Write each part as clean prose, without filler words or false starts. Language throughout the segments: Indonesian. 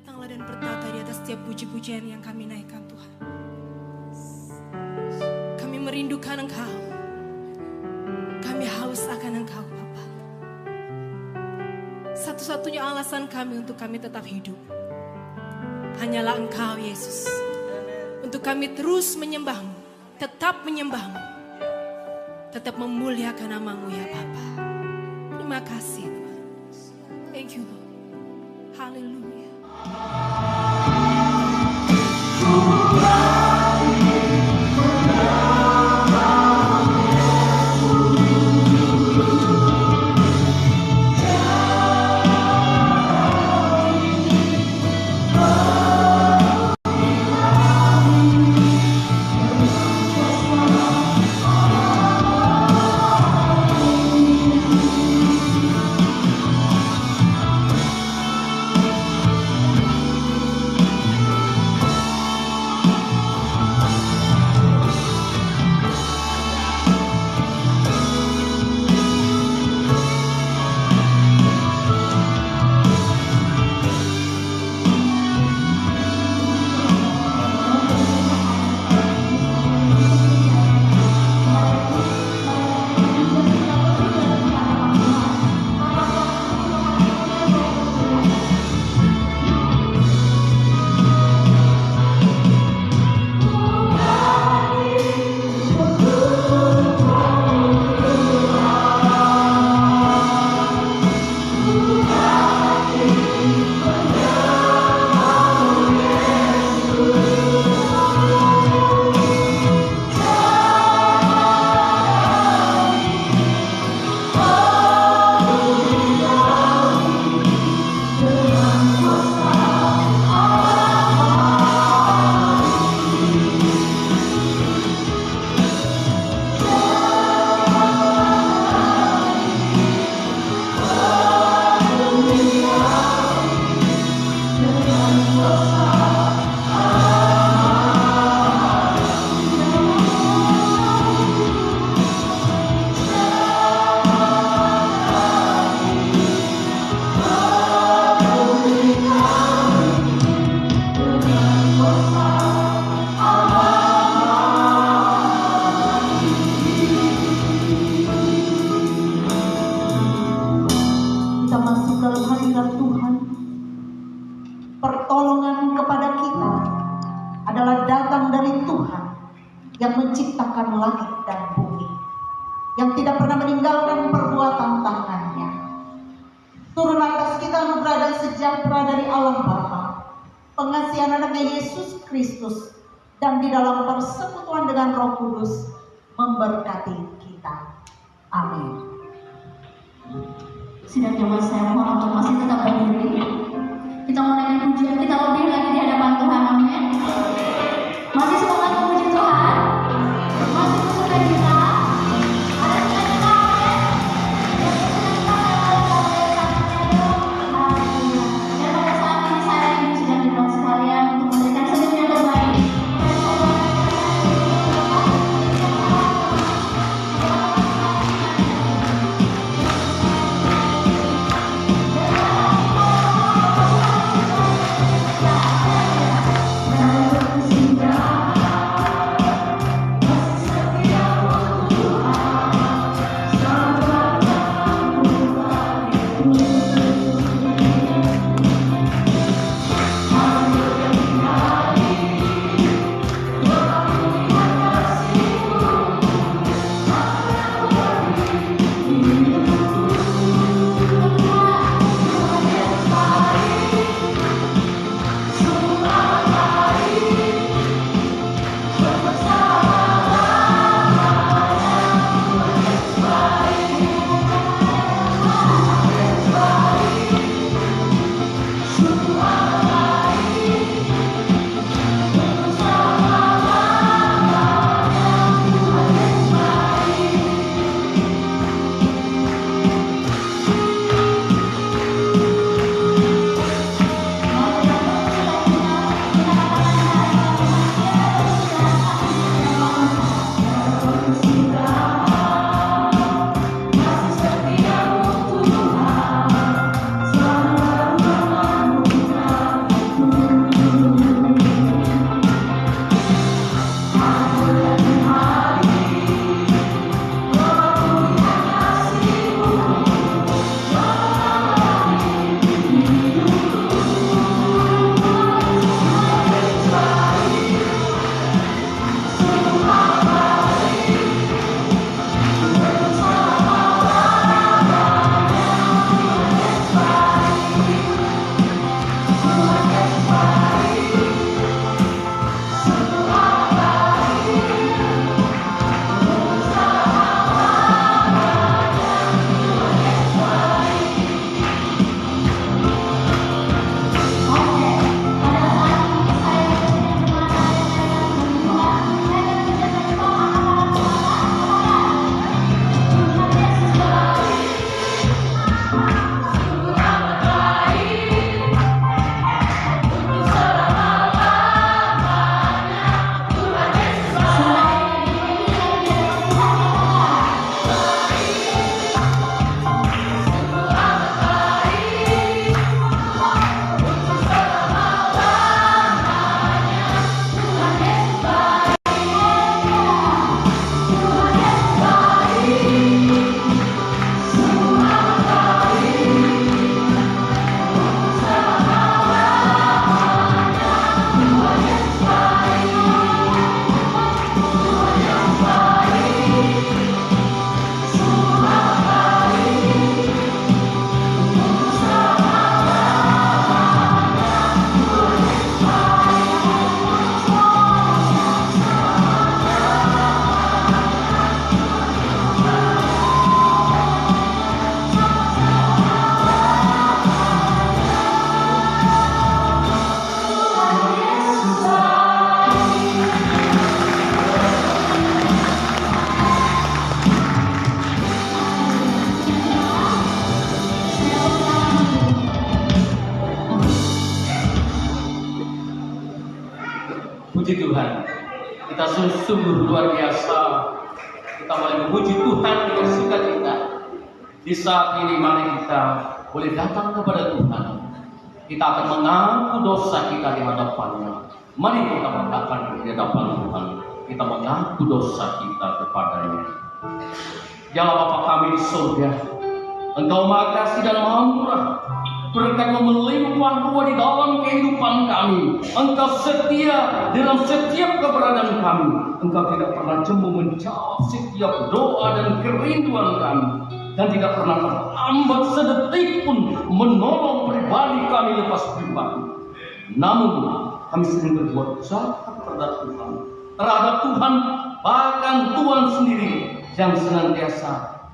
Datanglah dan bertata di atas setiap puji-pujian yang kami naikkan Tuhan. Kami merindukan Engkau. Kami haus akan Engkau Bapa. Satu-satunya alasan kami untuk kami tetap hidup hanyalah Engkau Yesus. Untuk kami terus menyembah-Mu, tetap menyembah-Mu, tetap memuliakan nama-Mu ya Bapa. Terima kasih Tuhan. Thank you Lord. Haleluya. Dan di dalam persekutuan dengan Roh Kudus memberkati kita. Amin. Sidang jemaat saya mohon untuk masih tetap berdiri. Kita mau naikkan pujian kita lebih lagi di hadapan Tuhan. Amin. Masih semangat memuji Tuhan. Masih bersuka cita. Ada cita-cita. Dan pada saat ini saya ingin sidang jemaat sekalian untuk memberikan senyum yang terbaik. dan sungguh luar biasa. Kita boleh memuji Tuhan dengan sukacita. Di saat ini mari kita boleh datang kepada Tuhan. Kita akan mengaku dosa kita di hadapan-Nya. Mari kita datang di hadapan Tuhan. Kita mengaku dosa kita kepada-Nya. Ya Bapa kami di surga, Engkau Maha Kasih dan Maha Murah. Berkat melimpah ruah di dalam kehidupan kami. Engkau setia dalam setiap keberadaan kami. Engkau tidak pernah jemu menjawab setiap doa dan kerinduan kami. Dan tidak pernah terlambat sedetik pun menolong pribadi kami lepas pribadi. Namun kami sering berbuat jahat terhadap Tuhan, bahkan Tuhan sendiri yang senantiasa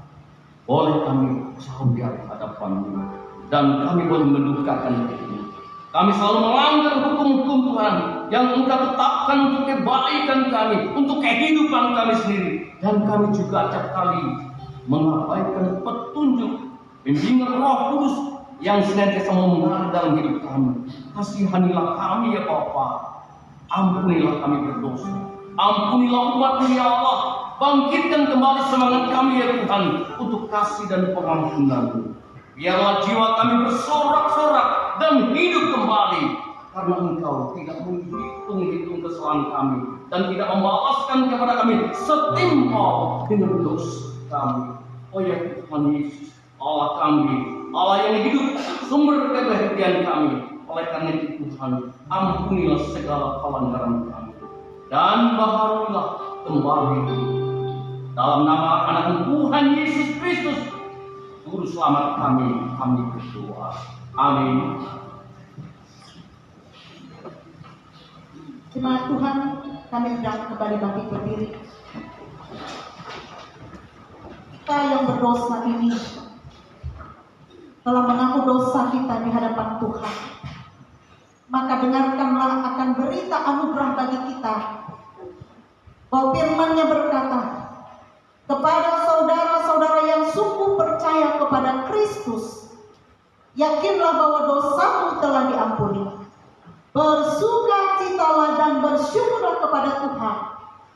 boleh kami jauh di hadapan-Mu, dan kami boleh mendukakan diri. Kami selalu melanggar hukum-hukum Tuhan yang Engkau tetapkan untuk kebaikan kami, untuk kehidupan kami sendiri, dan kami juga acap kali mengabaikan petunjuk bimbingan Roh Kudus yang senantiasa mengalir dalam hidup kami. Kasihanilah kami ya Bapa. Ampunilah kami berdosa. Ampunilah umat-Mu ya Allah. Bangkitkan kembali semangat kami ya Tuhan untuk kasih dan pengampunan-Mu. Biarlah jiwa kami bersorak-sorak dan hidup kembali, karena Engkau tidak menghitung-hitung kesalahan kami dan tidak membalaskan kepada kami setimpal dengan dosa kami. Oh ya Tuhan Yesus, Allah kami, Allah yang hidup, sumber kebahagiaan kami. Oleh karena itu Tuhan, ampunilah segala pelanggaran kami dan baharulah kembali dalam nama anak Tuhan Yesus Kristus, Juru Selamat kami berdoa. Amin. Jemaat Tuhan, kami sedang kembali bangkit berdiri. Kita yang berdosa ini telah mengaku dosa kita di hadapan Tuhan. Maka dengarkanlah akan berita anugerah bagi kita, bahwa firman-Nya berkata, kepada saudara-saudara yang sungguh percaya kepada Kristus, yakinlah bahwa dosamu telah diampuni. Bersukacitalah dan bersyukurlah kepada Tuhan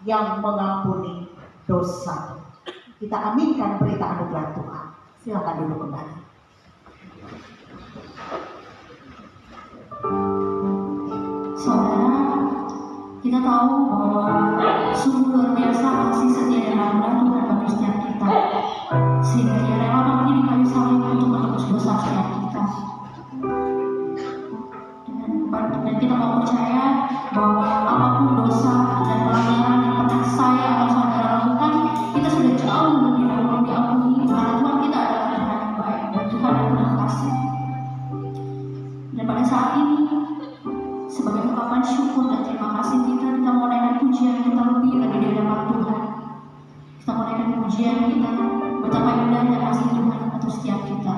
yang mengampuni dosa. Kita aminkan berita anugerah Tuhan. Silakan duduk kembali. Saudara, kita tahu bahwa sungguh luar biasa kasih setia dan anugerah Tuhan bagi setiap kita, sehingga Dia rela mati di kayu salib untuk menebus dosa setiap kita. Dan kita mau percaya bahwa apapun dosa dan pelanggaran yang pernah saya atau saudara lakukan, kita sudah jauh lebih dahulu diampuni, karena Tuhan kita adalah Tuhan yang baik dan Tuhan yang penuh kasih. Dan pada saat ini, sebagai ungkapan syukur dan terima kasih kita mau naikkan pujian kita lebih lagi di hadapan Tuhan. Kita mau naikkan pujian kita, betapa indahnya kasih Tuhan untuk setiap kita.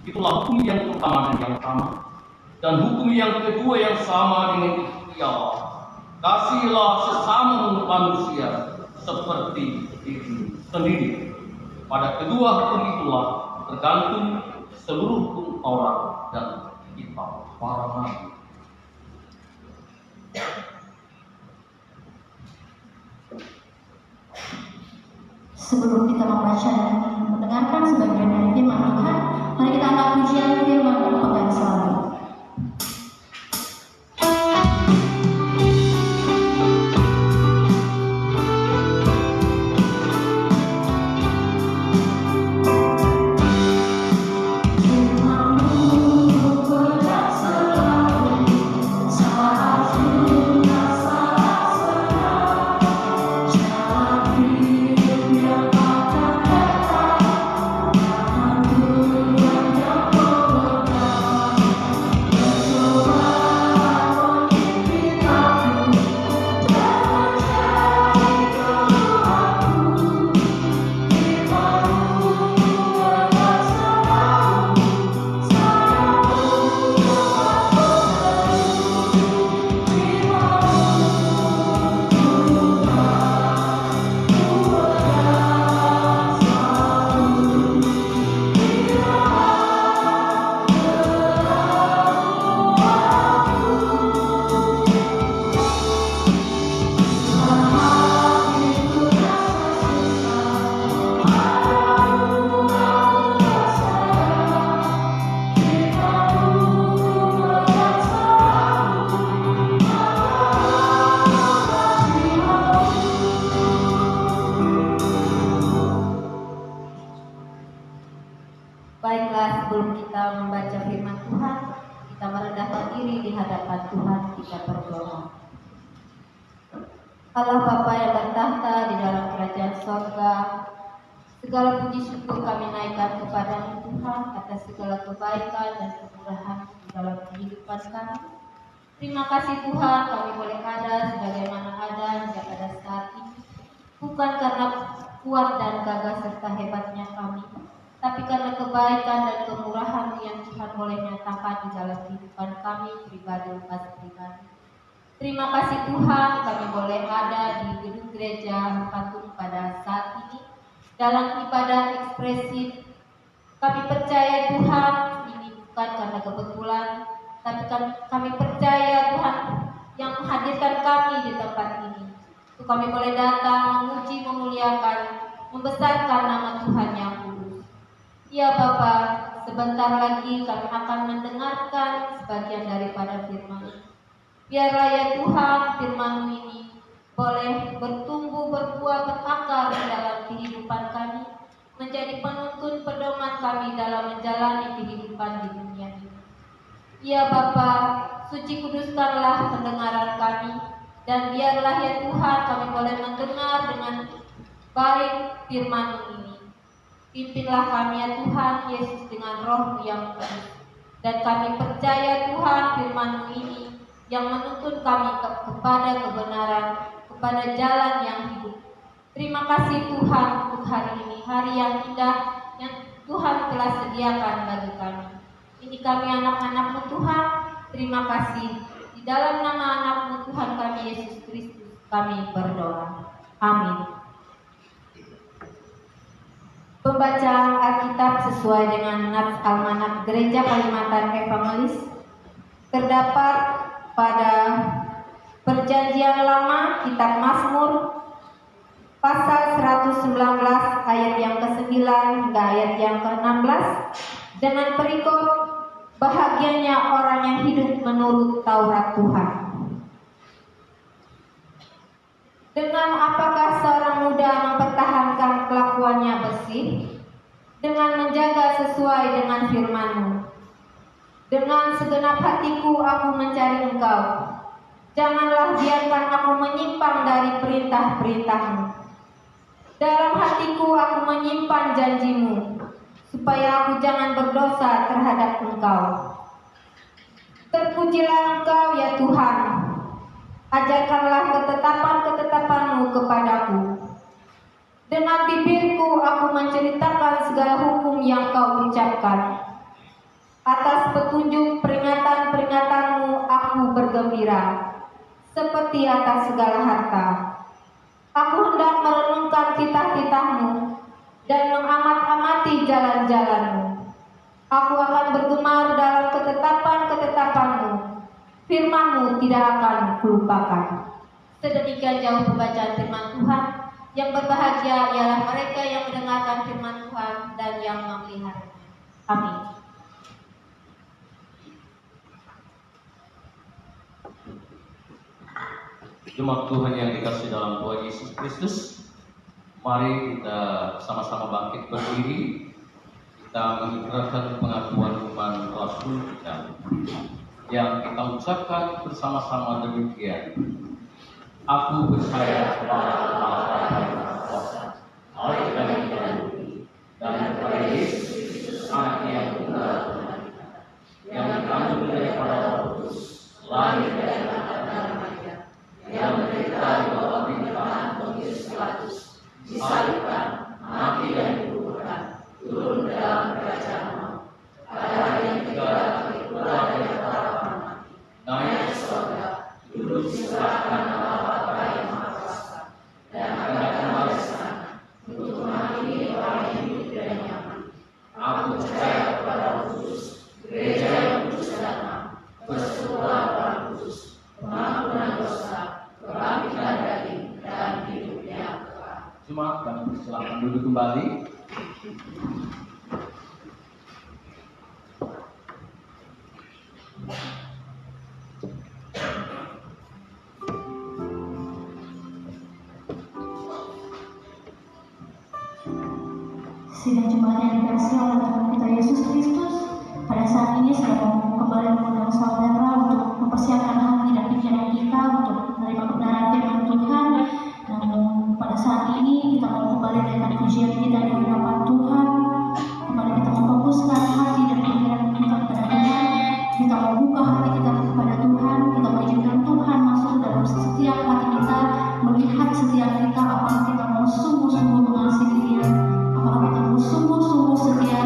Itulah hukum yang pertama dan yang utama. Dan hukum yang kedua yang sama dengan itu ialah kasihilah sesama manusia seperti dirimu sendiri. Pada kedua hukum itulah tergantung seluruh hukum Taurat dan kitab para nabi. Sebelum kita membaca dan mendengarkan sebagian dari firman Tuhan, mari kita angkat pujian firman pemegang selalu. Baiklah, sebelum kita membaca firman Tuhan, kita merendahkan diri di hadapan Tuhan, kita berdoa. Allah Bapa yang bertahta di dalam kerajaan sorga, segala puji syukur kami naikkan kepada Tuhan atas segala kebaikan dan kemurahan di dalam kehidupan kami. Terima kasih Tuhan, kami boleh ada sebagaimana ada hingga pada saat ini, bukan karena kuat dan gagah serta hebatnya kami, tapi karena kebaikan dan kemurahan yang Tuhan boleh nyatakan di dalam kehidupan kami pribadi lepas pribadi. Terima kasih Tuhan, kami boleh ada di gedung gereja Patung pada saat ini dalam ibadah ekspresif. Kami percaya Tuhan, ini bukan karena kebetulan, tapi kami percaya Tuhan yang menghadirkan kami di tempat ini. Untuk kami boleh datang, memuji, memuliakan, membesarkan nama Tuhan yang kudus. Ya Bapa, sebentar lagi kami akan mendengarkan sebagian daripada firman. Biarlah ya Tuhan, firman-Mu ini boleh bertumbuh, berbuah, berakar di dalam kehidupan kami, menjadi penuntun pedoman kami dalam menjalani kehidupan di dunia ini. Ya Bapa, suci kuduskanlah pendengaran kami, dan biarlah ya Tuhan kami boleh mendengar dengan baik firman-Mu ini. Pimpinlah kami ya Tuhan Yesus dengan roh-Mu yang kudus, dan kami percaya Tuhan firman-Mu ini yang menuntun kami kepada kebenaran, kepada jalan yang hidup. Terima kasih Tuhan untuk hari ini, hari yang indah yang Tuhan telah sediakan bagi kami. Ini kami anak-anak-Mu Tuhan, terima kasih. Di dalam nama anak-Mu Tuhan kami Yesus Kristus kami berdoa. Amin. Pembacaan Alkitab sesuai dengan Nats Almanak Gereja Kalimantan Evangelis terdapat pada Perjanjian Lama Kitab Mazmur pasal 119 ayat yang ke-9 hingga ayat yang ke-16 dengan perikop bahagianya orang yang hidup menurut Taurat Tuhan. Dengan apakah seorang muda mempertahankan kelakuannya bersih? Dengan menjaga sesuai dengan firman-Mu. Dengan segenap hatiku aku mencari Engkau. Janganlah biarkan aku menyimpang dari perintah-perintah-Mu. Dalam hatiku aku menyimpan janji-Mu, supaya aku jangan berdosa terhadap Engkau. Terpujilah Engkau ya Tuhan. Ajarkanlah ketetapan-ketetapan-Mu kepadaku. Dengan bibirku aku menceritakan segala hukum yang Kau ucapkan. Atas petunjuk peringatan-peringatan-Mu aku bergembira, seperti atas segala harta. Aku hendak merenungkan titah-titah-Mu dan mengamat-amati jalan-jalan-Mu. Aku akan bergemar dalam ketetapan-ketetapan-Mu. Firman-Mu tidak akan kulupakan. Sedemikian jauh pembacaan firman Tuhan. Yang berbahagia ialah mereka yang mendengarkan firman Tuhan dan yang memeliharanya. Amin. Jemaat Tuhan yang dikasihi dalam Tuhan Yesus Kristus, mari kita sama-sama bangkit berdiri. Kita mengikrarkan pengakuan iman Rasul kita yang kita ucapkan bersama-sama demikian. Aku percaya kepada Allah yang Maha Kuasa, Allah yang Tridharma, dan kepada Yesus, Anaknya yang tunggal Tuhan, yang dikandung daripada Roh Kudus, lahir dari Maria, yang menderita di bawah pemerintahan Pontius Pilatus, disalibkan, mati dan dikuburkan, turun ke dalam kerajaan maut. Pada hari yang ketiga bangkit pula dari antara orang mati, naik ke surga, duduk di sebelah kanan Allah Bapa yang Maha Kuasa, dan akan kembali ke sana untuk menghakimi orang yang hidup dan yang mati. Aku percaya kepada Roh Kudus, gereja yang kudus dan damai, persekutuan orang kudus, pengampunan dosa, kebangkitan daging, dan hidup yang kekal. Jemaat, kami persilakan duduk kembali. Sidang jemaat yang dikasihi oleh Tuhan kita Yesus Kristus, pada saat ini saya mau kembali mengundang saudara untuk mempersiapkan hati dan pikiran kita untuk menerima kebenaran firman Tuhan. Namun pada saat ini kita mau kembali dengan pujian kita di hadapan Tuhan. Kembali kita memfokuskan hati dan pikiran kita kepada Tuhan. Kita mau buka hati kita kepada Tuhan. Kita mengizinkan Tuhan masuk dalam setiap hati kita, melihat setiap kita, apakah kita mau sungguh-sungguh mengasihi Dia, apakah kita mau sungguh-sungguh setia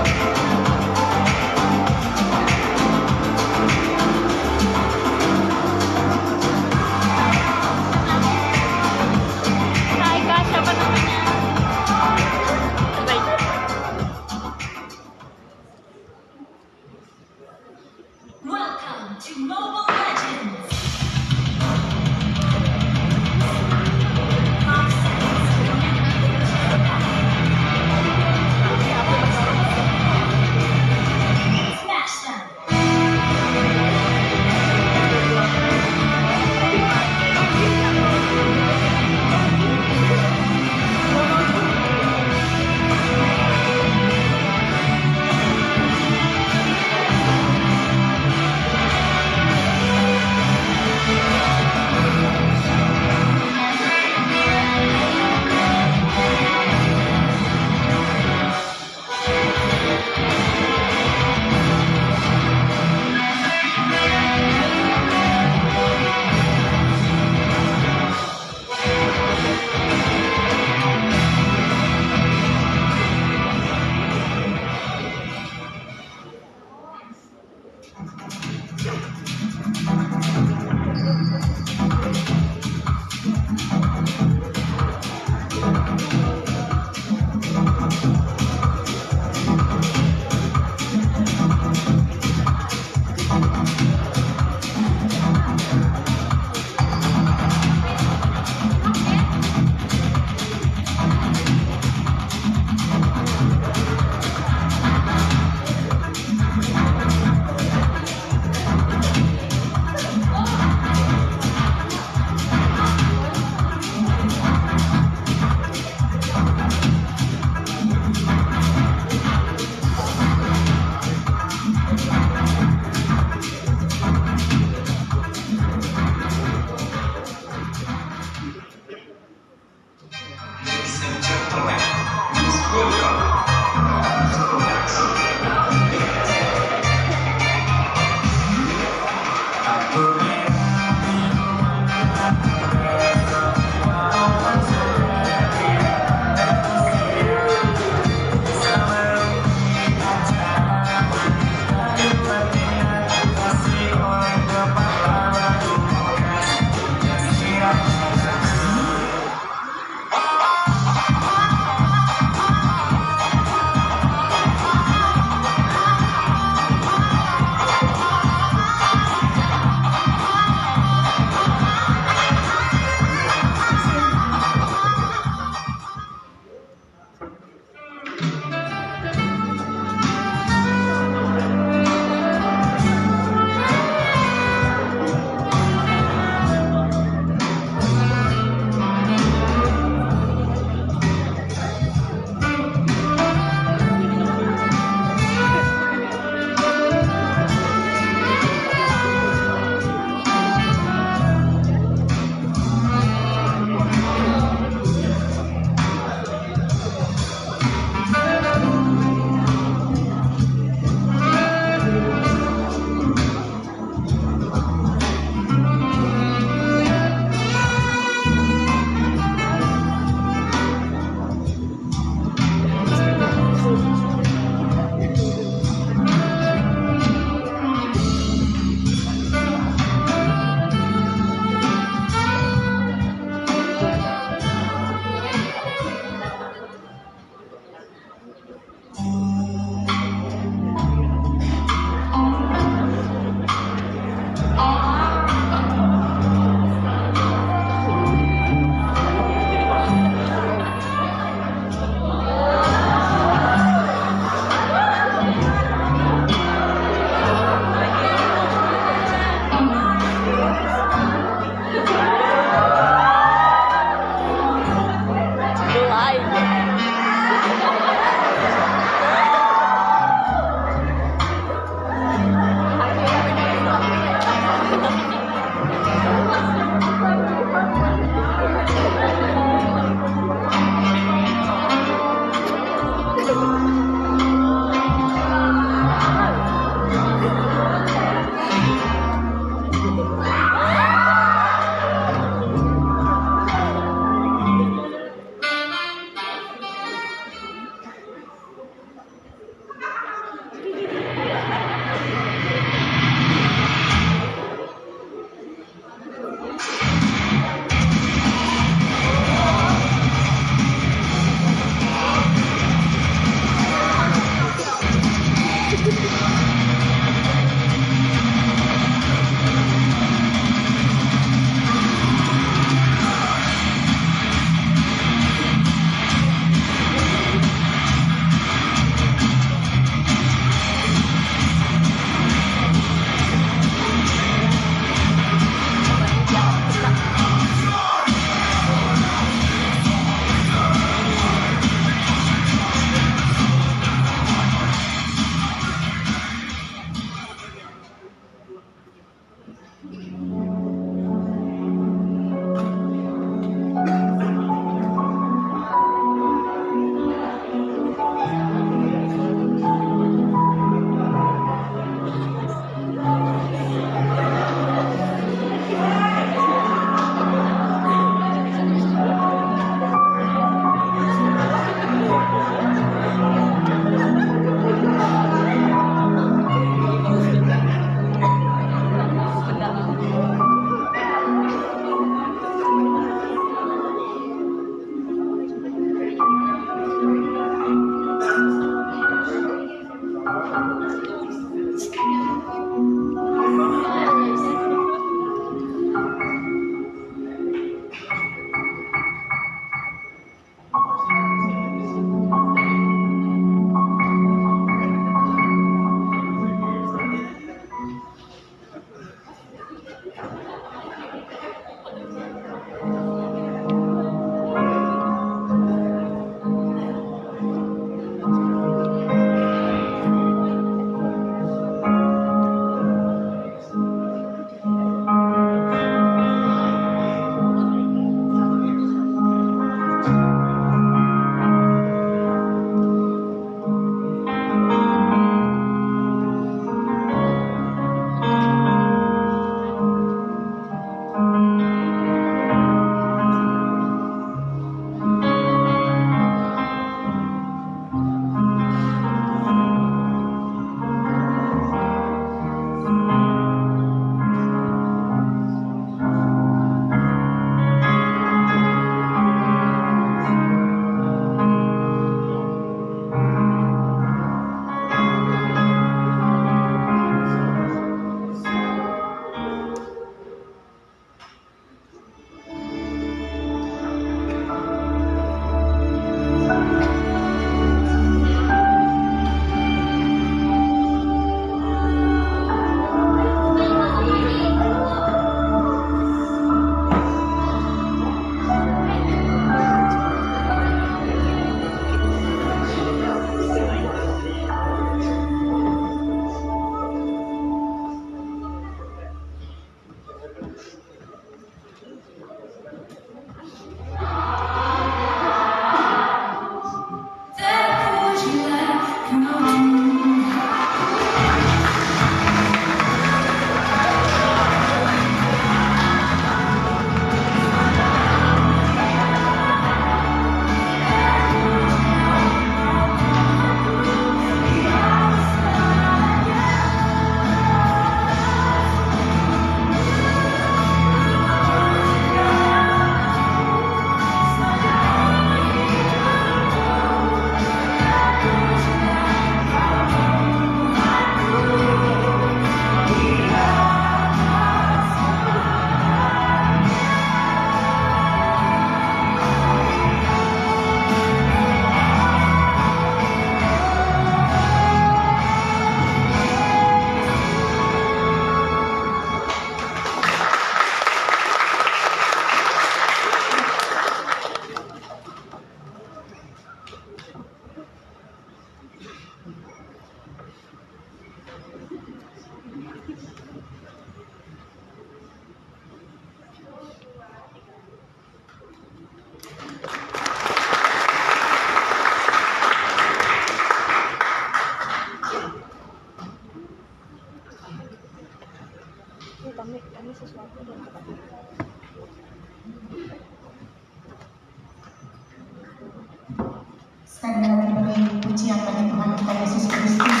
Sekali lagi beri pujian bagi Tuhan kita Yesus Kristus.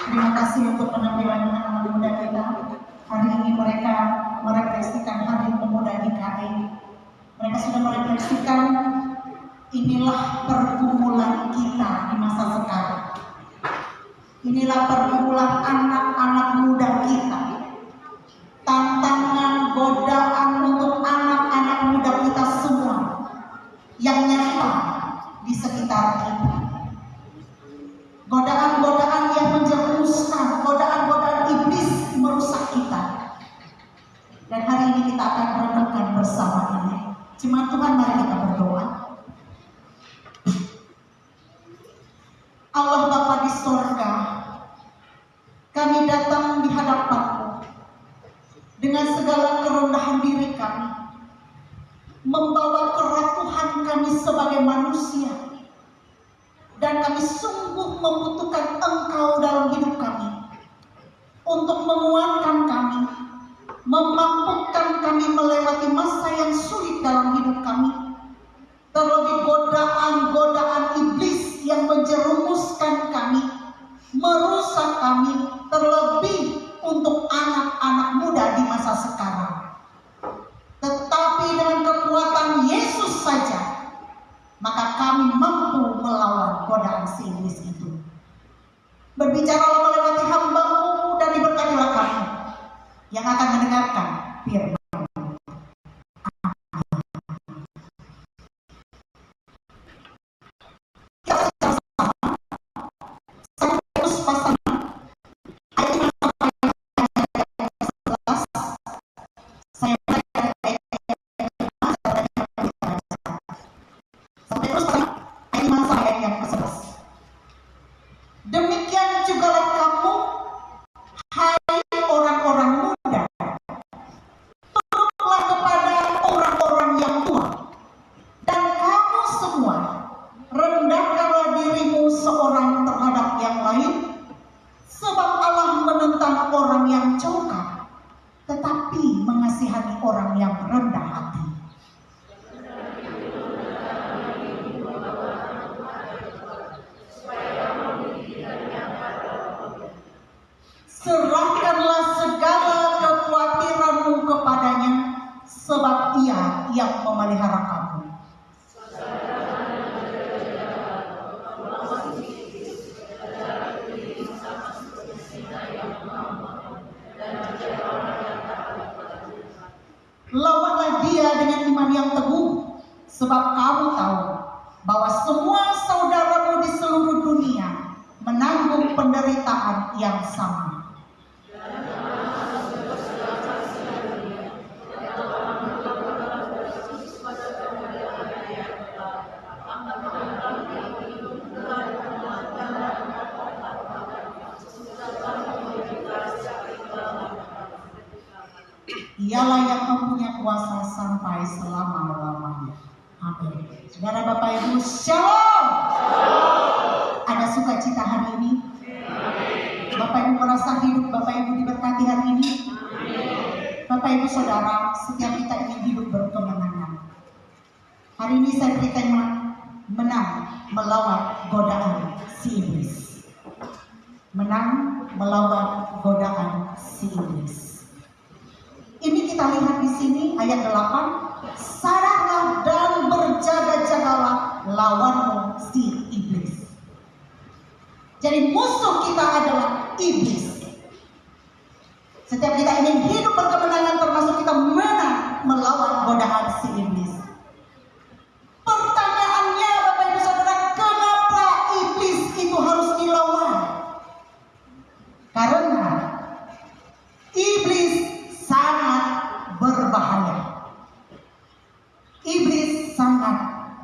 Terima kasih untuk penampilan anak-anak muda kita. Hari ini mereka merefleksikan Hari Pemuda DKI. Mereka sudah merefleksikan inilah pergumulan kita di masa sekarang. Inilah pergumulan anak-anak muda kita. Tantangan, godaan untuk anak-anak muda kita semua yang nyata di sekitar kita. Godaan-godaan yang menjerumuskan, godaan-godaan iblis merusak kita. Dan hari ini kita akan renungkan bersama ini. Cuma Tuhan, mari kita berdoa. Allah Bapa di sorga, kami datang di hadapan-Mu dengan segala kerendahan diri kami, membawa kerapuhan kami sebagai manusia, dan kami sungguh membutuhkan Engkau dalam hidup kami untuk menguatkan kami, memampukan kami melewati masa yang sulit dalam hidup kami. Terlebih godaan-godaan iblis yang menjerumuskan kami, merusak kami, terlebih untuk anak-anak muda di masa sekarang. Tetapi dengan kekuatan Yesus saja, maka kami mampu melawan godaan si iblis itu. Berbicaralah melewati hamba-Mu dan diberkatilah kami yang akan mendengarkan firman. Demikian jugalah kamu, hai orang-orang muda, turutlah kepada orang-orang yang tua, dan kamu semua rendahkanlah dirimu seorang terhadap yang lain, sebab Allah menentang orang yang congkak, tetapi mengasihani orang yang rendah hati. Serahkanlah segala kekhawatiranmu kepadanya, sebab Ia yang memelihara kamu. Lawanlah dia dengan iman yang teguh, sebab kamu tahu bahwa semua saudaramu di seluruh dunia menanggung penderitaan yang sama. Ialah yang mempunyai kuasa sampai selama-lamanya. Amin. Saudara Bapak Ibu, Shalom. Ada sukacita hari ini? Bapak Ibu merasa hidup Bapak Ibu diberkati hari ini? Bapak Ibu Saudara, setiap kita ingin hidup berkemenangan. Hari ini saya beri tema menang melawan godaan si iblis. Menang melawan godaan si iblis. Ini kita lihat di sini ayat 8. Sadarlah dan berjaga-jagalah lawanmu si iblis. Jadi musuh kita adalah iblis. Setiap kita ingin hidup berkemenangan, termasuk kita menang melawan godaan si iblis. Pertanyaannya Bapak Ibu Saudara, kenapa iblis itu harus dilawan? Karena iblis sangat berbahaya. Iblis sangat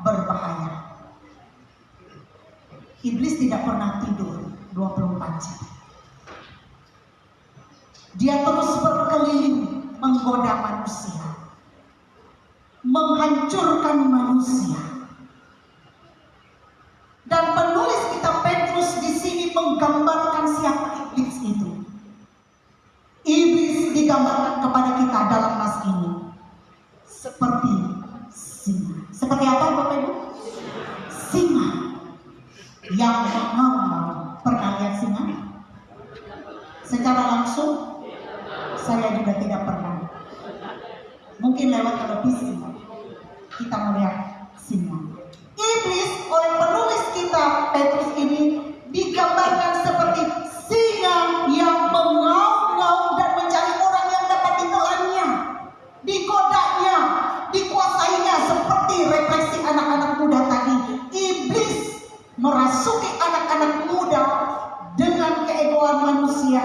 berbahaya. Iblis tidak pernah tidur 24 jam. Dia terus berkeliling menggoda manusia, menghancurkan manusia. Dan penulis kitab Petrus di sini menggambarkan siapa iblis itu. Iblis digambarkan kepada kita dalam nas ini seperti singa, seperti Seperti apa Bapak Ibu? Singa yang mengaum. Pernah lihat singa? Secara langsung saya juga tidak pernah. Mungkin lewat televisi kita melihat singa. Iblis oleh penulis kita Petrus ini digambarkan seperti singa yang mengaum-ngaum dan mencari orang yang dapat ditelannya, digodanya, dikuasainya, seperti represi anak-anak muda tadi. Iblis merasuki anak-anak muda dengan keegoan manusia,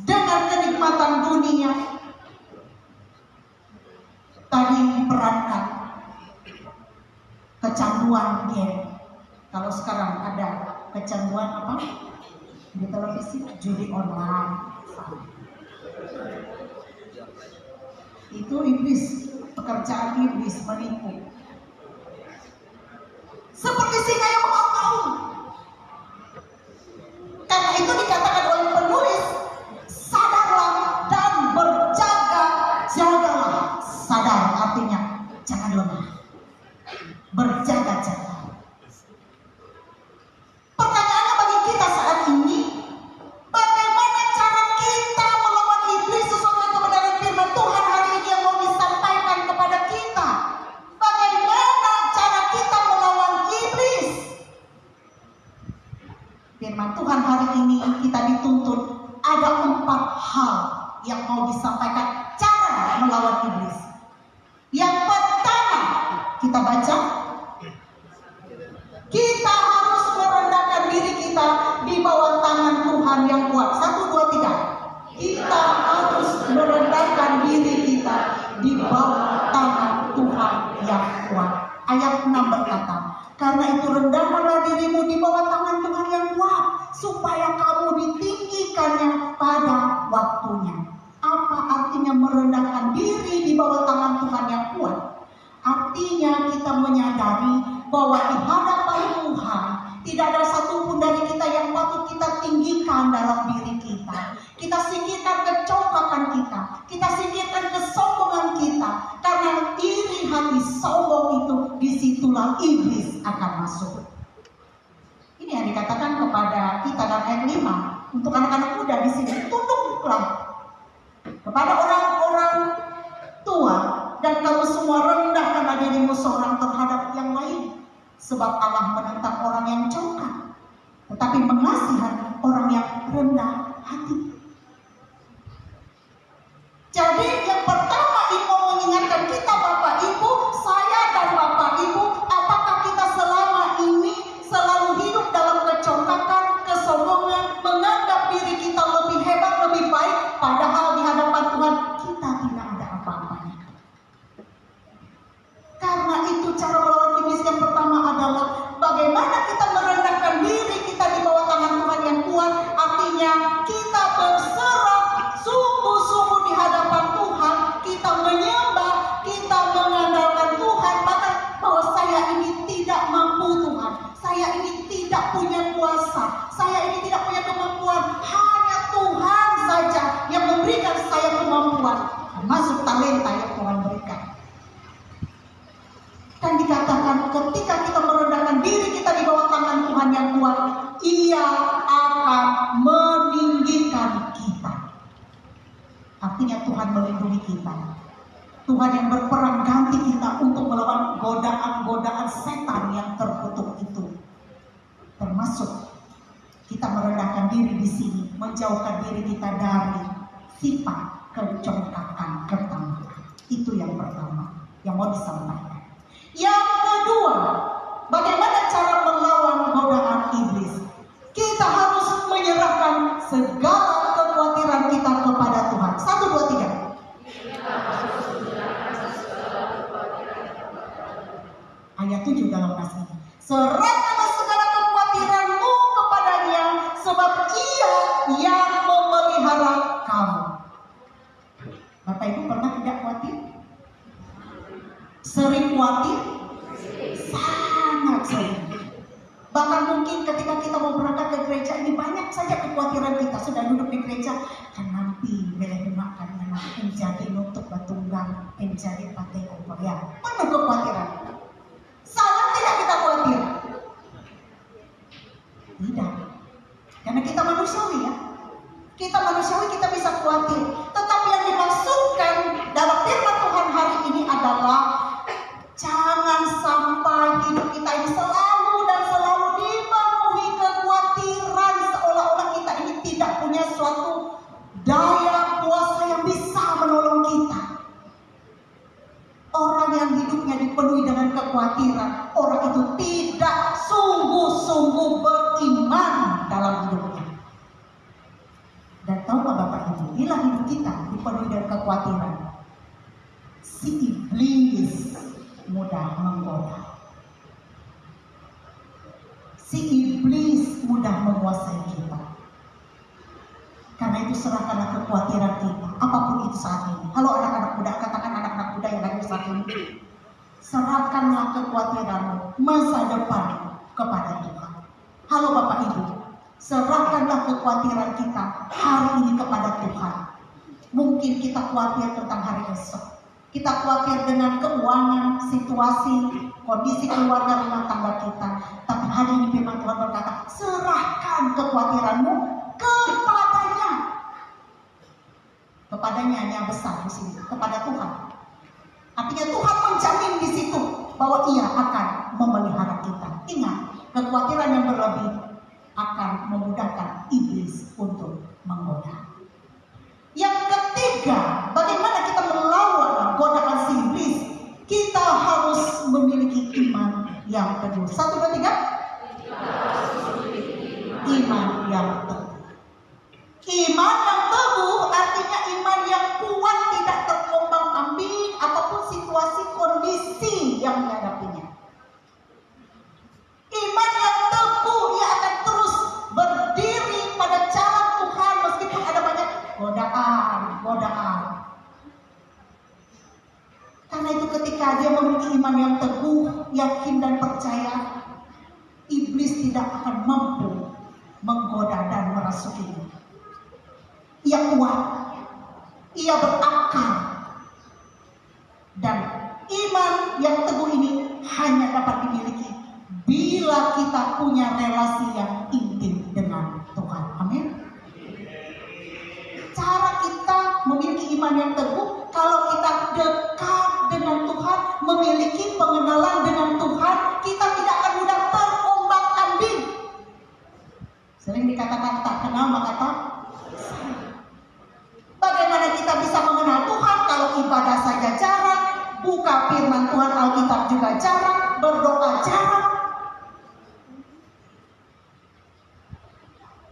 dengan kenikmatan dunia. Tadi diperankan kecanduan game. Kalau sekarang ada kecanduan apa? Di televisi, judi online. Itu iblis, pekerjaan iblis menipu. Seperti singa yang mengaum. Karena itu dikatakan oleh penulis, sadarlah dan berjaga-jagalah. Sadar artinya jangan lemah. Berjaga-jaga. Pertanyaannya bagi kita saat ini, bagaimana cara kita melawan iblis sesuai kebenaran firman Tuhan hari ini yang mau disampaikan kepada kita? Bagaimana cara kita melawan iblis? Firman Tuhan hari ini kita dituntut ada 4 hal yang mau disampaikan cara melawan iblis. Yang pertama, kita baca, kita harus merendahkan diri kita di bawah tangan Tuhan yang kuat. 1, 2, 3. Kita harus merendahkan diri kita di bawah tangan Tuhan yang kuat. Ayat 6 berkata, karena itu rendahkanlah dirimu di bawah tangan Tuhan yang kuat, supaya kamu ditinggikannya pada waktunya. Apa artinya merendahkan diri di bawah tangan Tuhan yang kuat? Artinya kita menyadari bahwa di hadapan Tuhan tidak ada satupun dari kita yang patut kita tinggikan dalam diri kita. Kita singkirkan kecongkakan kita, kita singkirkan kesombongan kita. Karena iri hati sombong itu, disitulah iblis akan masuk. Ini yang dikatakan kepada kita dalam ayat 5 untuk anak-anak muda di sini. Tunduklah kepada orang-orang tua, dan kamu semua rendahkanlah dirimu seorang terhadap yang lain. Sebab Allah menentang orang yang congkak, tetapi mengasihani orang yang rendah hati. Jadi yang pertama Ibu mengingatkan kita Bapak Ibu, saya dan Bapak Ibu, apakah kita selama ini selalu hidup dalam kecongkakan, kesombongan, menganggap diri kita lebih hebat, lebih baik, padahal di hadapan Tuhan kita tidak ada apa-apanya. Karena itu cara melawan iblis yang pertama adalah bagaimana kita merendahkan diri kita di bawah tangan Tuhan yang kuat. Artinya kita berserah sungguh-sungguh di hadapan Tuhan, kita menyembah, kita mengandalkan Tuhan, bahkan bahwa saya ini tidak mampu Tuhan, saya ini tidak punya kuasa, saya ini tidak punya kemampuan, hanya Tuhan saja yang memberikan saya kemampuan, termasuk talenta yang Tuhan berikan. Dan dikatakan ketika kita merendahkan diri kita di bawah tangan Tuhan yang kuat, Ia akan meninggikan kita. Artinya Tuhan melindungi kita. Tuhan yang berperang ganti kita untuk melawan godaan-godaan setan yang terkutuk itu. Termasuk kita merendahkan diri di sini, menjauhkan diri kita dari sifat kecongkakan pertama. Itu yang pertama yang mau disampaikan. Yang kedua, bagaimana cara melawan godaan iblis? Kita harus menyerahkan segala kekhawatiran kita kepada Tuhan. 1, 2, 3. Ayat 7 dalam nas ini. Serahkanlah segala kekhawatiranmu kepadanya, sebab Ia yang memelihara kamu. Bapak Ibu pernah tidak khawatir? Sering khawatir? Sangat sering. Bahkan mungkin ketika kita mau berangkat ke gereja, ini banyak saja kekhawatiran kita. Sudah duduk di gereja, kan nanti boleh makan enak, menjadi nutup batunggang, menjadi pateko ya. Penuh kekhawatiran. Salah tidak kita khawatir? Tidak. Karena kita manusiawi ya. Kita manusiawi, kita bisa khawatir. Tetapi yang dimaksudkan dalam firman Tuhan hari ini adalah jangan sampai hidup kita ini selalu dan selalu dipenuhi kekhawatiran, seolah-olah kita ini tidak punya suatu daya kuasa yang bisa menolong kita. Orang yang hidupnya dipenuhi dengan kekhawatiran, orang itu tidak sungguh-sungguh beriman dalam hidupnya. Dan tahukah Bapak Ibu, bila hidup kita dipenuhi dengan kekhawatiran, si iblis mudah menggoda. Si iblis mudah menguasai kita. Karena itu serahkanlah kekhawatiran kita, apapun itu saat ini. Halo anak-anak muda, katakan anak-anak muda yang ada saat ini. Serahkanlah kekhawatiranmu, masa depan kepada Tuhan. Halo Bapak Ibu, serahkanlah kekhawatiran kita hari ini kepada Tuhan. Mungkin kita khawatir tentang hari esok. Kita khawatir dengan keuangan, situasi, kondisi keluarga rumah tangga kita. Tapi hari ini firman Tuhan berkata, serahkan kekhawatiranmu kepadanya. Kepadanya yang besar di sini, kepada Tuhan. Artinya Tuhan menjamin di situ bahwa Ia akan memelihara kita. Ingat, kekhawatiran yang berlebih akan memudahkan iblis untuk menggoda. Yang ketiga, bagaimana kita melawan godaan si iblis? Kita harus memiliki iman yang teguh. 1, 2, 3. Iman yang teguh. Iman yang teguh artinya iman yang kuat, tidak terombang-ambing apapun situasi kondisi yang dihadapinya. Iman yang teguh, dia akan terus berdiri pada jalan Tuhan meskipun ada banyak godaan. Karena itu ketika dia memiliki iman yang teguh, yakin dan percaya, iblis tidak akan mampu menggoda dan merasukinya. Ia kuat, ia berakal, dan iman yang teguh ini hanya dapat dimiliki bila kita punya relasi yang intim dengan Tuhan. Amin. Cara kita memiliki iman yang teguh, kalau kita dekat dengan Tuhan, memiliki pengenalan dengan Tuhan, kita tidak akan mudah terombang-ambing. Sering dikatakan tak kenal maka tak sayang. Bagaimana kita bisa mengenal Tuhan kalau ibadah saja jarang, buka firman Tuhan Alkitab juga jarang, berdoa jarang.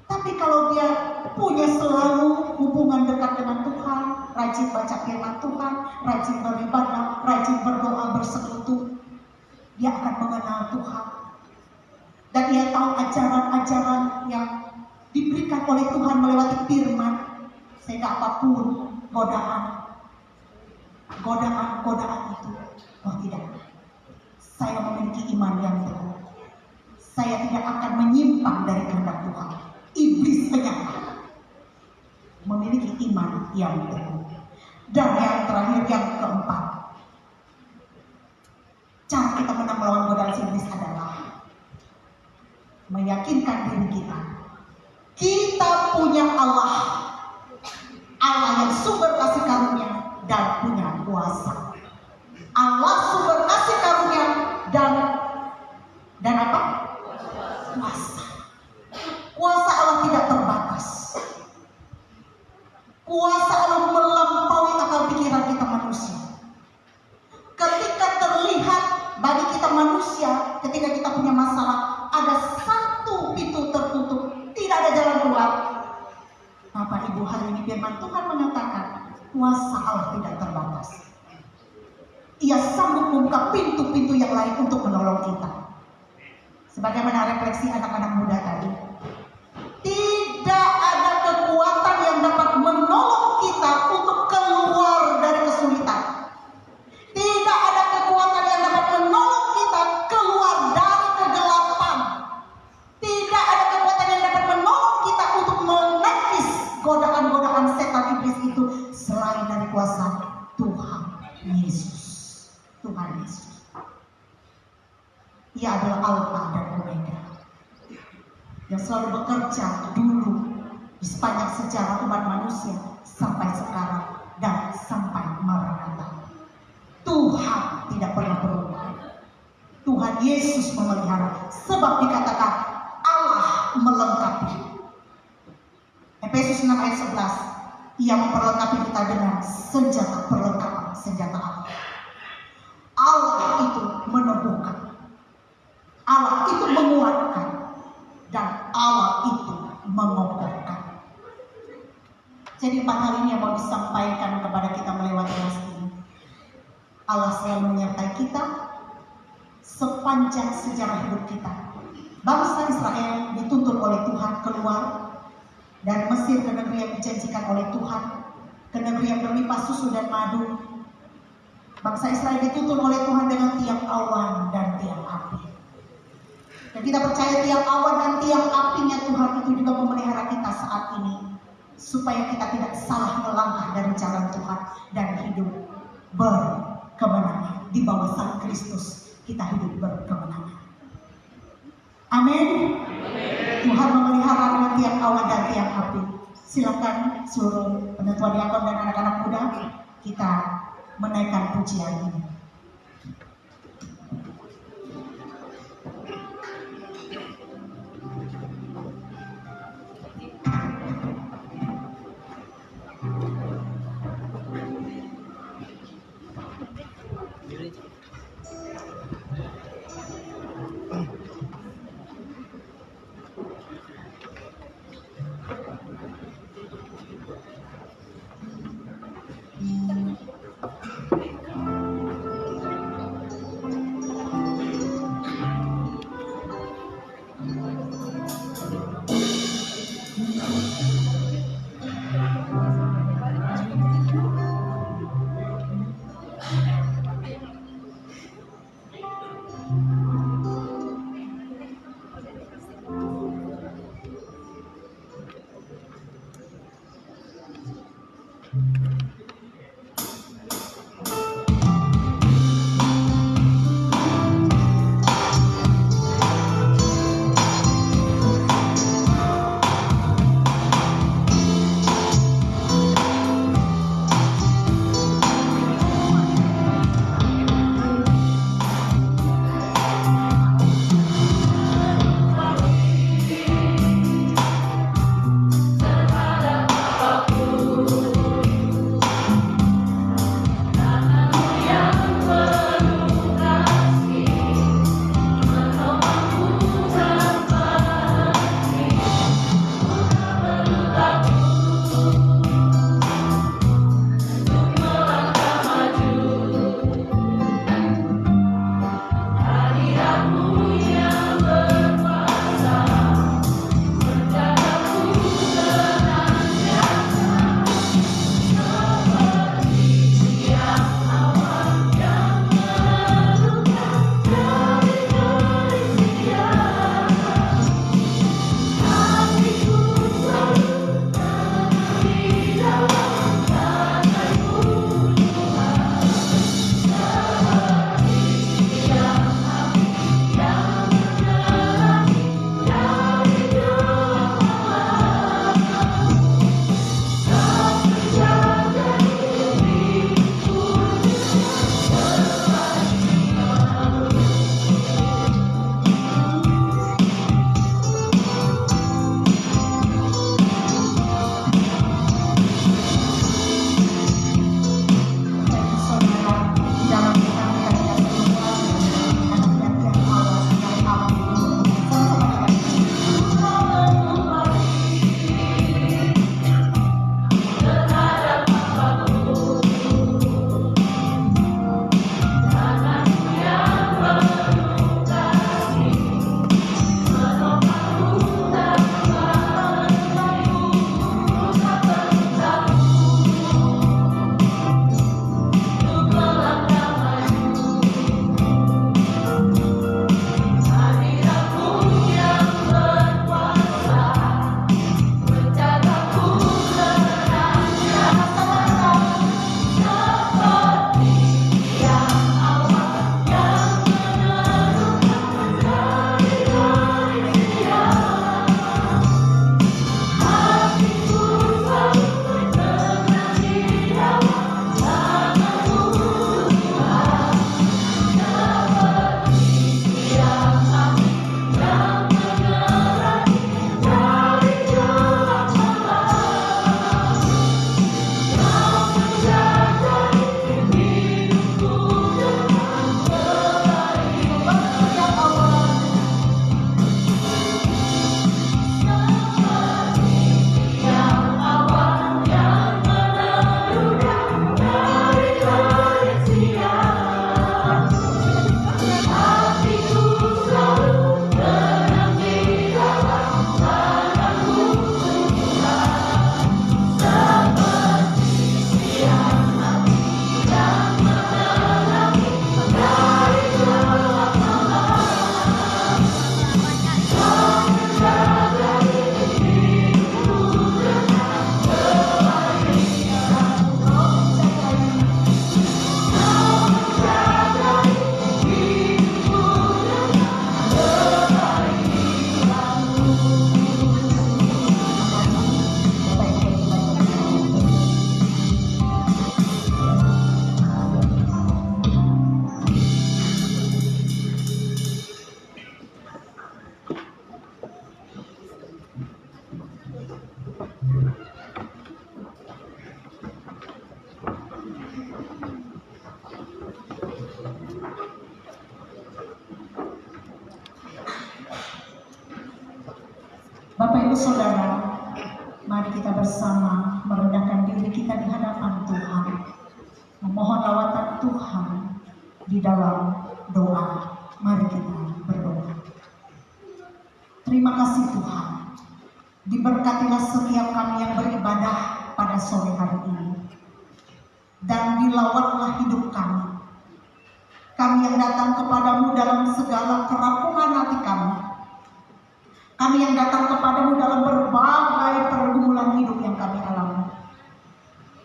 Tapi kalau dia punya selalu hubungan dekat dengan Tuhan, rajin baca firman Tuhan, rajin beribadah, rajin berdoa, bersekutu, dia akan mengenal Tuhan. Dan dia tahu ajaran-ajaran yang diberikan oleh Tuhan melewati firman. Sehingga apapun godaan itu, oh tidak, saya memiliki iman yang teguh. Saya tidak akan menyimpang dari kehendak Tuhan. Iblis menyangka, memiliki iman yang teguh. Dan yang terakhir, yang keempat, cara kita menang melawan godaan iblis adalah meyakinkan diri kita punya Allah yang sumber kasih karunia dan punya kuasa. Allah sumber kasih karunia dan apa? Kuasa. Kuasa Allah tidak terbatas. Kuasa Allah melampaui akal pikiran kita manusia. Ketika terlihat bagi kita manusia, ketika kita punya masalah, ada satu pintu tertutup, tidak ada jalan keluar. Bapak Ibu, hari ini firman Tuhan mengatakan kuasa Allah tidak terbatas. Ia sanggup membuka pintu-pintu yang lain untuk menolong kita. Sebagaimana refleksi anak-anak muda tadi, tidak ada kekuatan yang dapat menolong kita untuk keluar dari kesulitan. Tidak ada kekuatan yang dapat menolong kita keluar dari kegelapan. Tidak ada kekuatan yang dapat menolong kita untuk menepis godaan-godaan setan iblis itu selain dari kuasa Tuhan Yesus. Tuhan Yesus. Dia adalah Alfa dan Omega, yang selalu bekerja dulu di sepanjang sejarah umat manusia sampai sekarang dan sampai Maranatha. Tuhan tidak pernah berubah. Tuhan Yesus memelihara, sebab dikatakan Allah melengkapi. Efesus 6 ayat 11, Ia memperlengkapi kita dengan senjata perlengkapan senjata Allah. Allah itu meneguhkan, Allah itu menguatkan, dan Allah itu mengokohkan. Jadi 4 hal ini yang mau disampaikan kepada kita melewati nas ini. Allah selalu menyertai kita sepanjang sejarah hidup kita. Bangsa Israel dituntun oleh Tuhan keluar dari Mesir ke negeri yang dijanjikan oleh Tuhan, ke negeri yang berlimpah susu dan madu. Bangsa Israel dituntun oleh Tuhan dengan tiang awan dan tiang api. Dan kita percaya tiang awan dan tiang apinya Tuhan itu juga memelihara kita saat ini, supaya kita tidak salah melangkah dari jalan Tuhan dan hidup berkemenangan. Di bawah Sang Kristus kita hidup berkemenangan. Amin. Tuhan memelihara dengan tiang awan dan tiang api. Silakan seluruh penetua diakon dan anak-anak muda, kita menaikkan pujian ini. Bapak Ibu Saudara, mari kita bersama merendahkan diri kita di hadapan Tuhan, memohon lawatan Tuhan di dalam doa. Mari kita berdoa. Terima kasih Tuhan, diberkatilah setiap kami yang beribadah pada sore hari ini, dan dilawatlah hidup kami. Kami yang datang kepadamu dalam segala kerapuhan hati kami. Kami yang datang kepadamu dalam berbagai pergumulan hidup yang kami alami.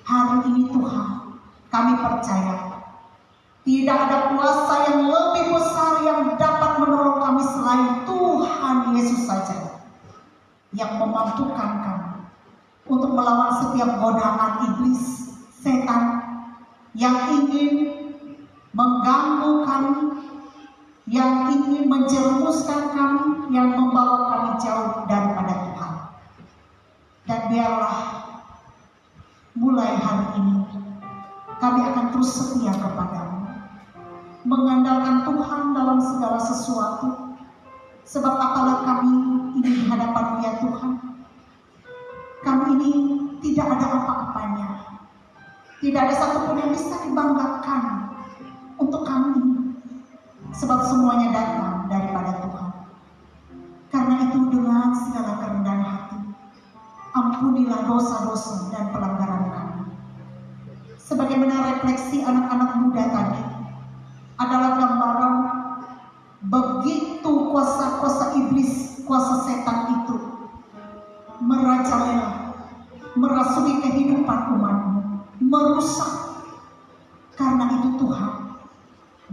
Hari ini Tuhan, kami percaya tidak ada kuasa yang lebih besar yang dapat menolong kami selain Tuhan Yesus saja, yang memampukan kami untuk melawan setiap godaan iblis, setan yang ingin mengganggu kami, yang ingin menjerumuskan kami, yang membawa kami jauh daripada Tuhan. Dan biarlah mulai hari ini kami akan terus setia kepadamu, mengandalkan Tuhan dalam segala sesuatu. Sebab apalah kami ini di hadapan-Mu ya Tuhan, kami ini tidak ada apa-apanya, tidak ada satupun yang bisa dibanggakan untuk kami ini. Sebab semuanya datang daripada Tuhan. Karena itu dengan segala kerendahan hati, ampunilah dosa-dosa dan pelanggaran kami. Sebagaimana refleksi anak-anak muda tadi adalah gambaran begitu kuasa-kuasa iblis, kuasa setan itu merajalela, merasuki kehidupan umat-Mu, merusak. Karena itu Tuhan,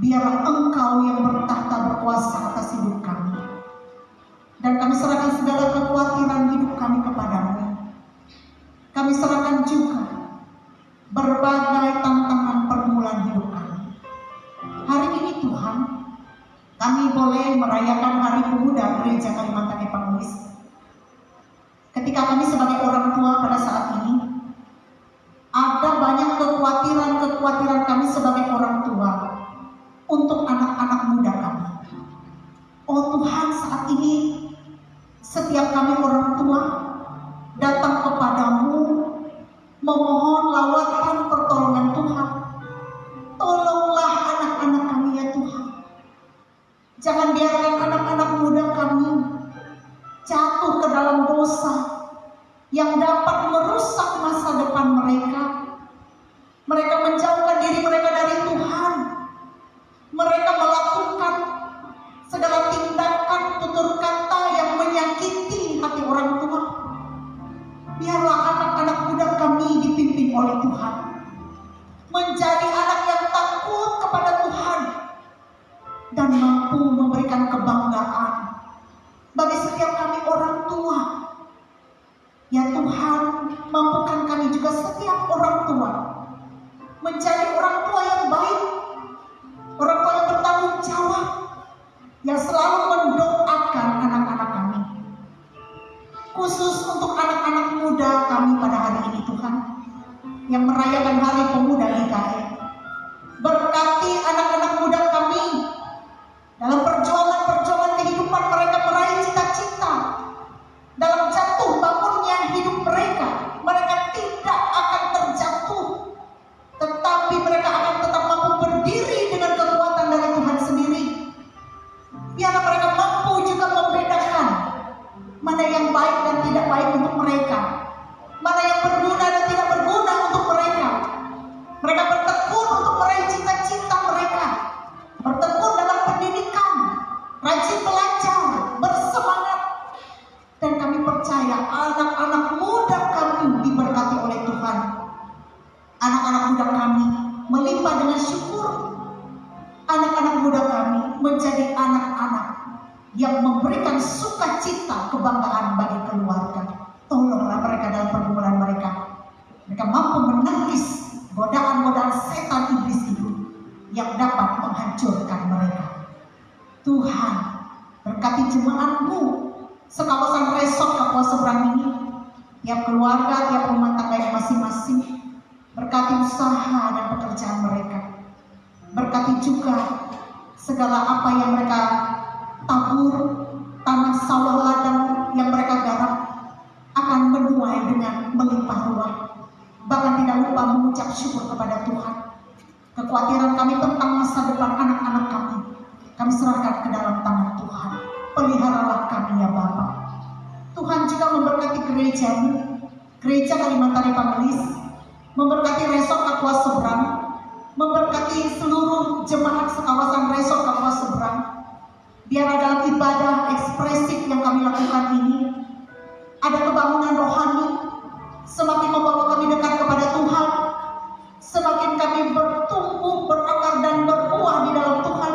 biarlah Engkau yang bertahta berkuasa atas hidup kami. Dan kami serahkan segala kekhawatiran hidup kami kepadamu. Kami serahkan juga berbagai tantangan pergumulan hidup kami. Hari ini Tuhan, kami boleh merayakan Hari Pemuda Gereja Kalimantan Evangelis. Ketika kami sebagai orang tua pada saat ini, ada banyak kekhawatiran kami sebagai orang tua untuk anak-anak muda kami. Oh Tuhan, saat ini setiap kami orang tua datang kepadamu memohon lawatan pertolongan Tuhan. Tolonglah anak-anak kami ya Tuhan. Jangan biarkan anak-anak muda kami jatuh ke dalam dosa yang dapat merusak masa depan mereka. Mereka menjauhkan diri mereka dari Tuhan. Mereka melakukan segala tindakan tutur kata yang menyakiti hati orang tua. Biarlah anak-anak muda kami dipimpin oleh Tuhan, menjadi anak yang takut kepada Tuhan dan mampu memberikan kebanggaan bagi setiap kami orang tua. Ya Tuhan, mampukan kami juga setiap orang tua menjadi orang tua yang baik, orang tua yang bertanggung jawab, yang selalu mendoakan anak-anak kami. Khusus untuk anak-anak muda kami pada hari ini Tuhan, yang merayakan Hari Pemuda GKI. Berkati anak-anak muda kami dalam perjuangan kehidupan mereka meraih cita-cita. Dalam jatuh bangunnya hidup mereka, mereka tidak akan terjatuh, tetapi mereka akan tetap mampu berdiri dengan kekuatan dari Tuhan sendiri. Biarlah mereka mampu juga membedakan mana yang baik dan tidak baik untuk mereka, mana yang berguna dan tidak berguna untuk mereka. Mereka bertekun untuk meraih cita-cita mereka, bertekun dalam pendidikan, rajin belajar, bersemangat. Dan kami percaya anak-anak muda kami diberkati oleh Tuhan. Anak-anak muda kami melimpah dengan syukur. Anak-anak muda kami menjadi anak-anak yang memberikan sukacita, kebanggaan bagi keluarga. Tolonglah mereka dalam pergumulan mereka. Mereka mampu menangkis godaan-godaan setan iblis itu yang dapat menghancurkan mereka. Tuhan, berkati jemaat-Mu sekawasan resort Kapuas Seberang ini, tiap keluarga, tiap rumah tangga yang masing-masing. Berkati usaha dan pekerjaan memberkati juga segala apa yang mereka tabur, tanah sawah ladang yang mereka garap akan menuai dengan melimpah ruah. Bahkan tidak lupa mengucap syukur kepada Tuhan. Kekhawatiran kami tentang masa depan anak-anak kami serahkan ke dalam tangan Tuhan. Peliharalah kami ya Bapa. Tuhan juga memberkati gereja-Mu, Gereja Kalimantan Evangelis, memberkati Resort Kapuas Seberang, memberkati seluruh jemaat sekawasan Resort Kapuas Seberang. Biar dalam ibadah ekspresif yang kami lakukan ini ada kebangunan rohani, semakin membawa kami dekat kepada Tuhan, semakin kami bertumbuh, berakar dan berbuah di dalam Tuhan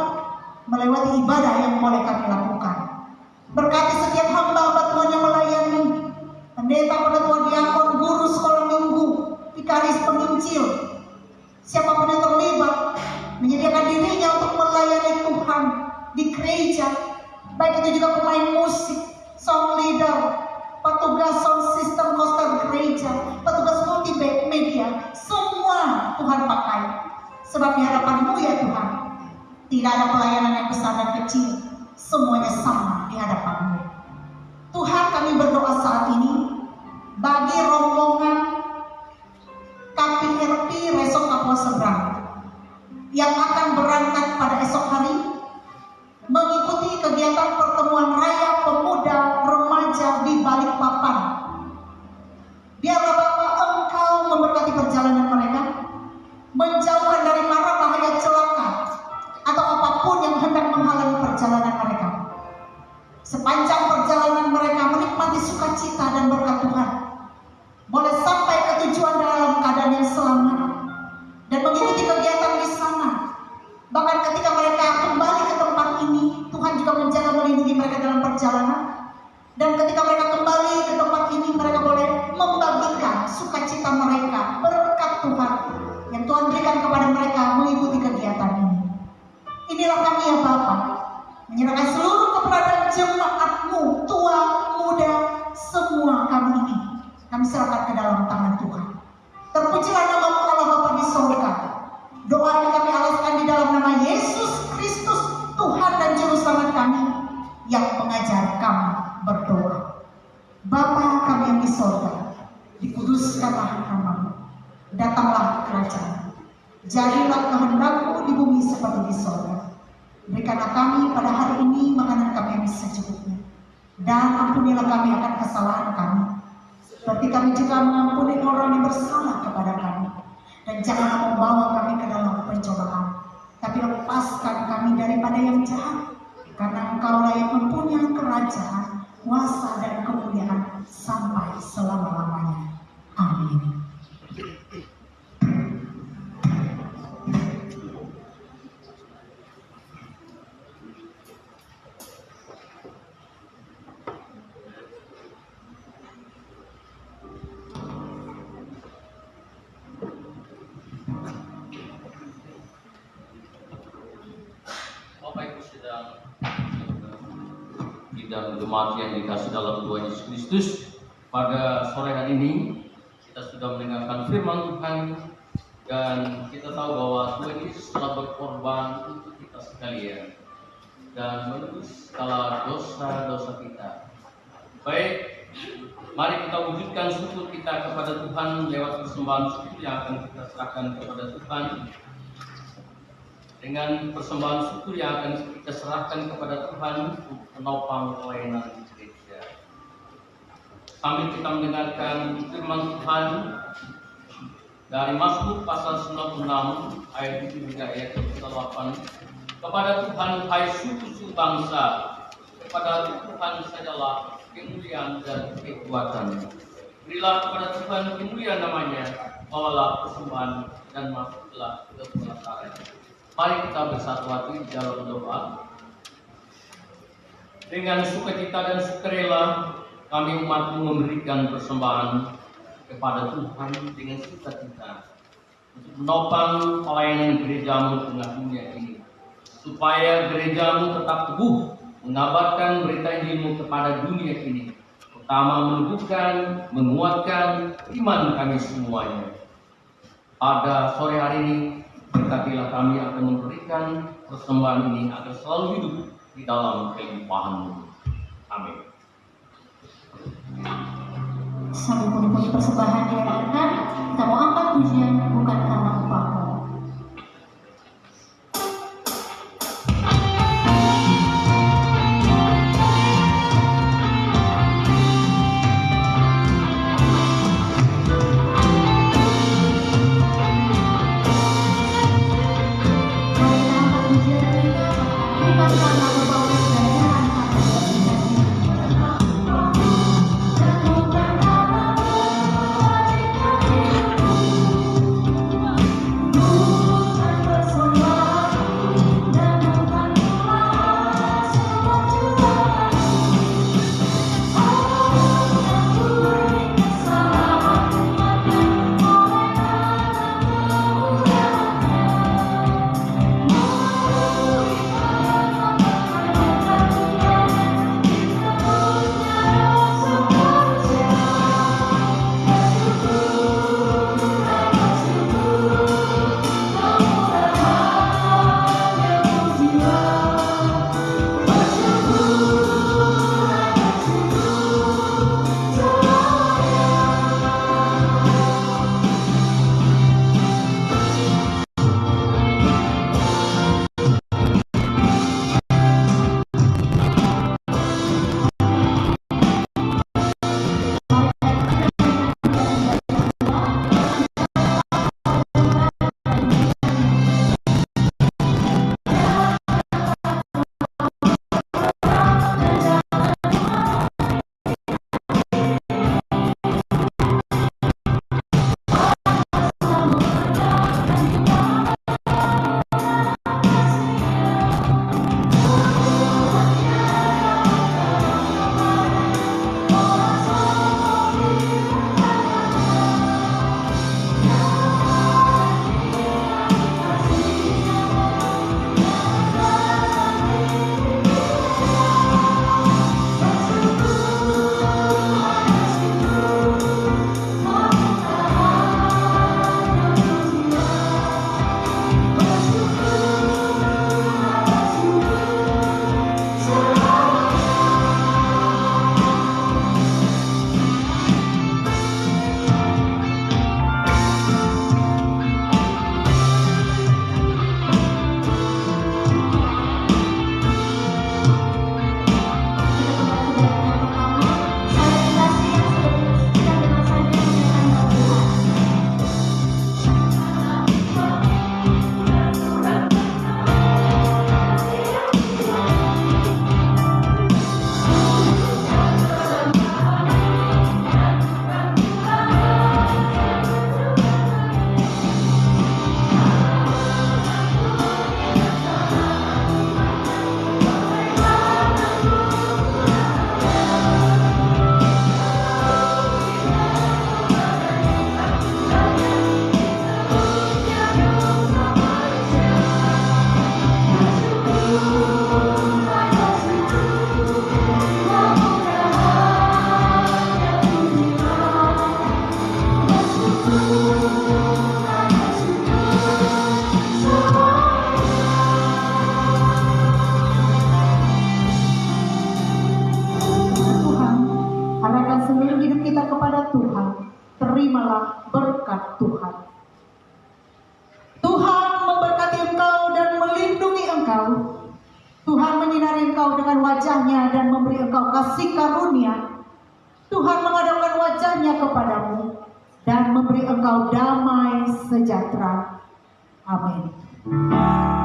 melewati ibadah yang boleh kami lakukan. Berkati setiap hamba-hamba Tuhan yang melayani, pendeta, penetua, diakon, guru sekolah minggu, vikaris, penginjil, siapapun yang terlibat menyediakan dirinya untuk melayani Tuhan di gereja, baik itu juga pemain musik, song leader, petugas sound system koster gereja, petugas multimedia, semua Tuhan pakai. Sebab di hadapan-Mu ya Tuhan, tidak ada pelayanan yang besar dan kecil, semuanya sama di hadapan-Mu. Tuhan, kami berdoa saat ini bagi rombongan KPRP Resort Kapuas Seberang yang akan berangkat pada esok hari mengikuti kegiatan pertemuan raya pemuda remaja di Balikpapan. Biarlah Bapak Engkau memberkati perjalanan mereka, menjauhkan dari mara bahaya celaka atau apapun yang hendak menghalangi perjalanan mereka. Sepanjang perjalanan mereka menikmati sukacita dan berkat Tuhan, boleh sampai ke tujuan dalam keadaan yang selamat dan mengikuti kegiatan di sana. Bahkan ketika mereka kembali ke tempat ini, Tuhan juga menjaga melindungi mereka dalam perjalanan. Dan ketika mereka kembali ke tempat ini, mereka boleh membagikan sukacita mereka, berkat Tuhan yang Tuhan berikan kepada mereka mengikuti kegiatan ini. Inilah kami ya Bapa, menyerahkan seluruh keberadaan jemaat-Mu, tua, muda, semua kami ini, kami serahkan ke dalam tangan Tuhan. Terpujilah nama-Mu Allah Bapa di surga. Doa yang kami alaskan di dalam nama Yesus Kristus, Tuhan dan Juru Selamat kami, yang mengajar kami berdoa. Bapa kami yang di surga, dikuduskanlah nama-Mu, datanglah kerajaan-Mu, jadilah kehendak-Mu di bumi seperti di surga. Berikanlah kami pada hari ini makanan kami yang secukupnya, dan ampunilah kami akan kesalahan kami, seperti kami juga mengampuni orang yang bersalah kepada kami. Dan janganlah membawa kami ke dalam pencobaan, tapi lepaskan kami daripada yang jahat, karena Engkaulah yang mempunyai kerajaan, kuasa dan kemuliaan sampai selama-lamanya. Amin. Dan jemaat yang dikasih dalam Tuhan Yesus Kristus, pada sore hari ini kita sudah mendengarkan firman Tuhan dan kita tahu bahwa Tuhan Yesus telah berkorban untuk kita sekalian dan menebus segala dosa-dosa kita. Baik, mari kita wujudkan syukur kita kepada Tuhan lewat persembahan syukur yang akan kita serahkan kepada Tuhan. Dengan persembahan syukur yang akan kita serahkan kepada Tuhan untuk menopang pelayanan gereja. Sambil kita mendengarkan firman Tuhan dari Mazmur pasal 96 ayat 7 hingga ayat 8. Kepada Tuhan hai suku-suku bangsa, kepada Tuhan sajalah kemuliaan dan kekuatan. Berilah kepada Tuhan kemuliaan namanya, bawalah persembahan dan masuklah ke pelataran. Mari kita bersatu hati dalam doa. Dengan sukacita dan sukarela kami umat-Mu memberikan persembahan kepada Tuhan dengan sukacita untuk menopang pelayanan gereja-Mu tengah dunia ini, supaya gereja-Mu tetap teguh mengabarkan berita Injil-Mu kepada dunia ini, pertama meneguhkan, menguatkan iman kami semuanya. Pada sore hari ini Berkatilah kami akan memberikan persembahan ini agar selalu hidup di dalam kelimpahan-Mu. Amin. Sambil puji persembahan diadakan, kita mau angkat pujian bukan karena upahmu. terimalah berkat Tuhan. Tuhan memberkati engkau dan melindungi engkau. Tuhan menyinari engkau dengan wajahnya dan memberi engkau kasih karunia. Tuhan menghadapkan wajahnya kepadamu dan memberi engkau damai sejahtera. Amin. Oh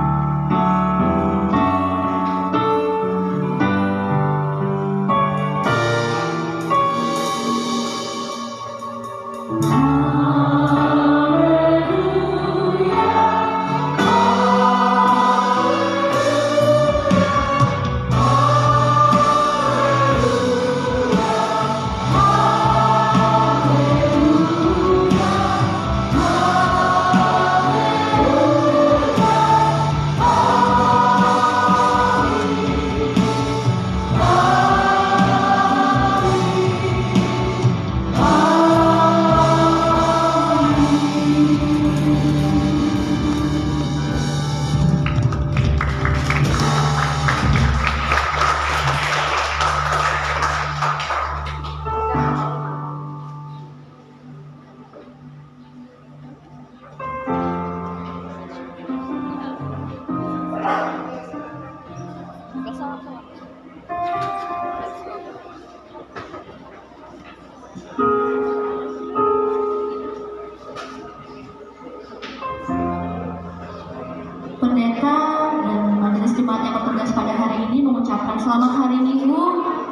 Selamat hari Minggu,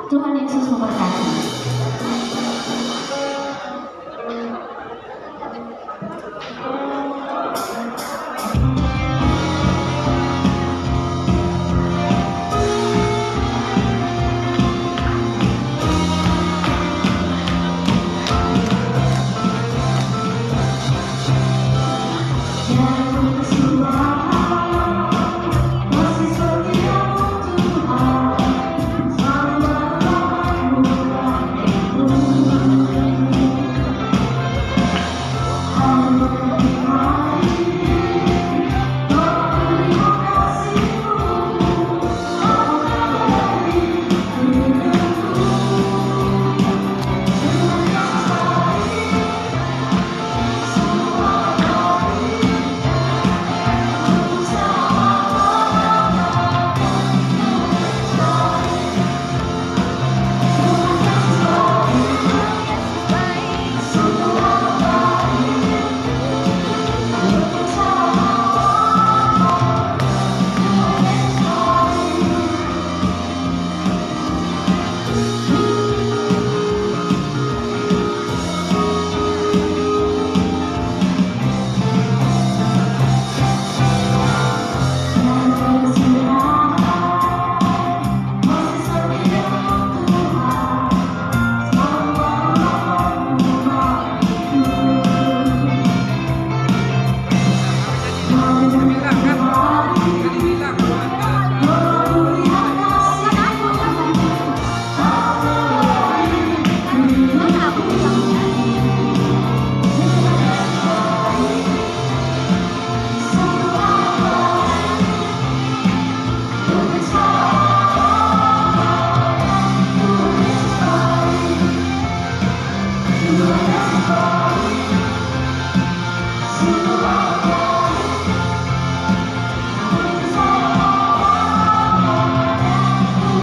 Tuhan Yesus memberkati.